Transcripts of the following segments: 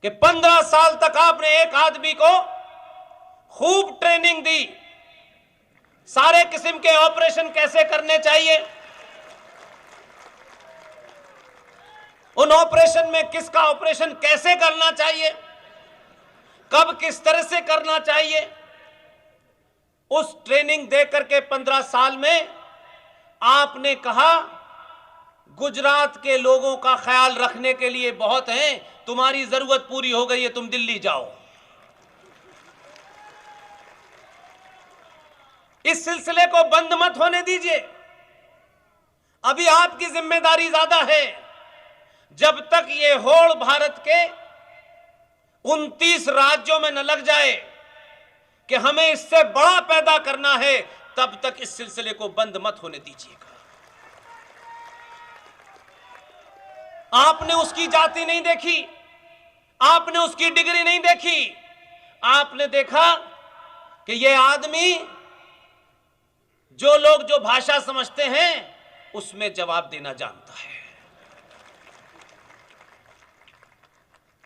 कि 15 साल तक आपने एक आदमी को खूब ट्रेनिंग दी, सारे किस्म के ऑपरेशन कैसे करने चाहिए, उन ऑपरेशन में किसका ऑपरेशन कैसे करना चाहिए, कब किस तरह से करना चाहिए, उस ट्रेनिंग देकर के 15 साल में आपने कहा गुजरात के लोगों का ख्याल रखने के लिए बहुत हैं, तुम्हारी जरूरत पूरी हो गई है, तुम दिल्ली जाओ। इस सिलसिले को बंद मत होने दीजिए, अभी आपकी जिम्मेदारी ज्यादा है। जब तक ये होड़ भारत के 29 राज्यों में न लग जाए कि हमें इससे बड़ा पैदा करना है, तब तक इस सिलसिले को बंद मत होने दीजिएगा। आपने उसकी जाति नहीं देखी, आपने उसकी डिग्री नहीं देखी, आपने देखा कि यह आदमी जो लोग जो भाषा समझते हैं उसमें जवाब देना जानता है,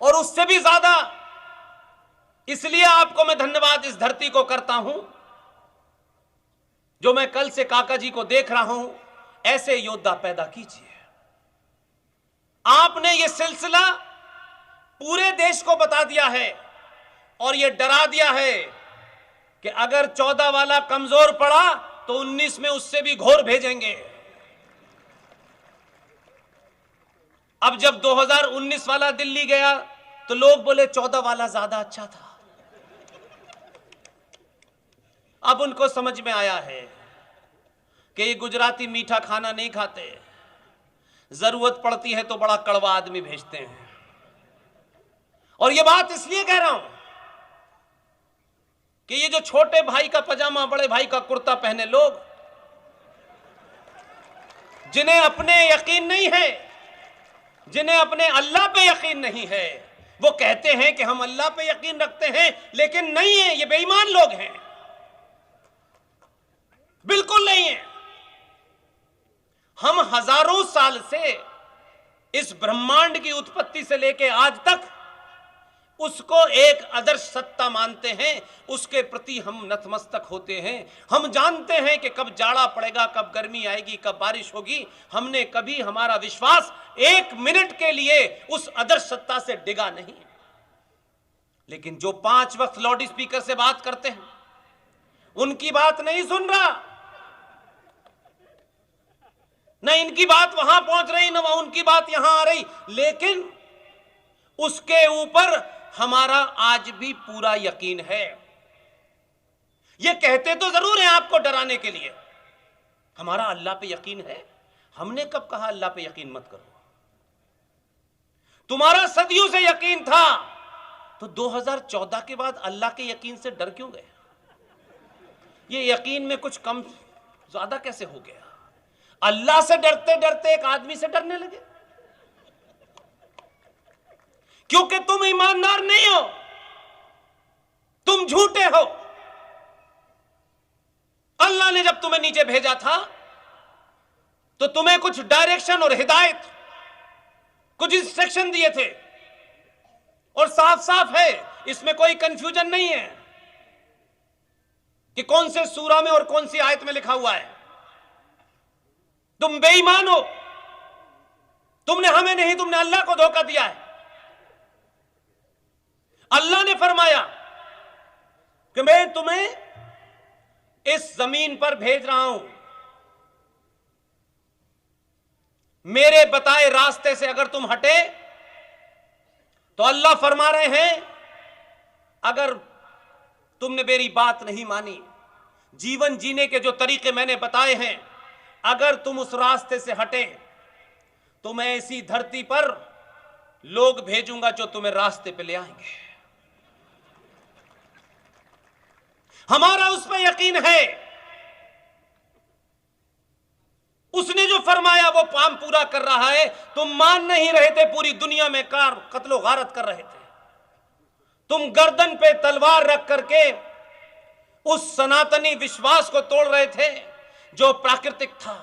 और उससे भी ज्यादा इसलिए आपको मैं धन्यवाद इस धरती को करता हूं, जो मैं कल से काका जी को देख रहा हूं, ऐसे योद्धा पैदा कीजिए। आपने ये सिलसिला पूरे देश को बता दिया है और ये डरा दिया है कि अगर 14 वाला कमजोर पड़ा तो 19 में उससे भी घोर भेजेंगे। अब जब 2019 वाला दिल्ली गया तो लोग बोले 14 वाला ज्यादा अच्छा था। अब उनको समझ में आया है कि ये गुजराती मीठा खाना नहीं खाते, जरूरत पड़ती है तो बड़ा कड़वा आदमी भेजते हैं। और ये बात इसलिए कह रहा हूं कि ये जो छोटे भाई का पजामा बड़े भाई का कुर्ता पहने लोग, जिन्हें अपने यकीन नहीं है, जिन्हें अपने अल्लाह पे यकीन नहीं है, वो कहते हैं कि हम अल्लाह पे यकीन रखते हैं, लेकिन नहीं है, ये बेईमान लोग हैं, बिल्कुल नहीं है। हम हजारों साल से इस ब्रह्मांड की उत्पत्ति से लेकर आज तक उसको एक आदर्श सत्ता मानते हैं, उसके प्रति हम नतमस्तक होते हैं। हम जानते हैं कि कब जाड़ा पड़ेगा, कब गर्मी आएगी, कब बारिश होगी। हमने कभी हमारा विश्वास एक मिनट के लिए उस आदर्श सत्ता से डिगा नहीं। लेकिन जो 5 वक्त लाउड स्पीकर से बात करते हैं, उनकी बात नहीं सुन रहा, न इनकी बात वहां पहुंच रही, न उनकी बात यहां आ रही, लेकिन उसके ऊपर हमारा आज भी पूरा यकीन है। ये कहते तो जरूर हैं आपको डराने के लिए, हमारा अल्लाह पे यकीन है। हमने कब कहा अल्लाह पे यकीन मत करो? तुम्हारा सदियों से यकीन था, तो 2014 के बाद अल्लाह के यकीन से डर क्यों गए? ये यकीन में कुछ कम ज्यादा कैसे हो गया? अल्लाह से डरते डरते एक आदमी से डरने लगे, क्योंकि तुम ईमानदार नहीं हो, तुम झूठे हो। अल्लाह ने जब तुम्हें नीचे भेजा था तो तुम्हें कुछ डायरेक्शन और हिदायत, कुछ इंस्ट्रक्शन दिए थे, और साफ साफ है, इसमें कोई कंफ्यूजन नहीं है कि कौन से सूरा में और कौन सी आयत में लिखा हुआ है। तुम बेईमान हो, तुमने हमें नहीं, तुमने अल्लाह को धोखा दिया है। अल्लाह ने फरमाया कि मैं तुम्हें इस जमीन पर भेज रहा हूं, मेरे बताए रास्ते से अगर तुम हटे तो अल्लाह फरमा रहे हैं, अगर तुमने मेरी बात नहीं मानी, जीवन जीने के जो तरीके मैंने बताए हैं, अगर तुम उस रास्ते से हटे तो मैं इसी धरती पर लोग भेजूंगा जो तुम्हें रास्ते पे ले आएंगे। हमारा उस पर यकीन है, उसने जो फरमाया वो काम पूरा कर रहा है। तुम मान नहीं रहे थे, पूरी दुनिया में कत्लो गारत कर रहे थे, तुम गर्दन पे तलवार रख करके उस सनातनी विश्वास को तोड़ रहे थे जो प्राकृतिक था।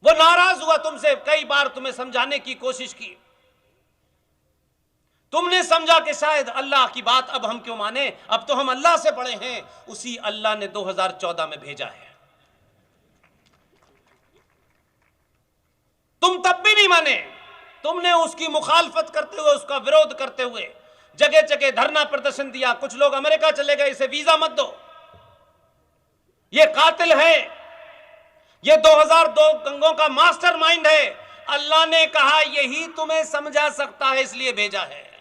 वो नाराज हुआ तुमसे, कई बार तुम्हें समझाने की कोशिश की, तुमने समझा कि शायद अल्लाह की बात अब हम क्यों माने, अब तो हम अल्लाह से बड़े हैं। उसी अल्लाह ने 2014 में भेजा है। तुम तब भी नहीं माने, तुमने उसकी मुखालफत करते हुए, उसका विरोध करते हुए जगह जगह धरना प्रदर्शन दिया। कुछ लोग अमेरिका चले गए, इसे वीजा मत दो, ये कातिल है, ये 2002 दंगों का मास्टरमाइंड है। अल्लाह ने कहा यही तुम्हें समझा सकता है, इसलिए भेजा है।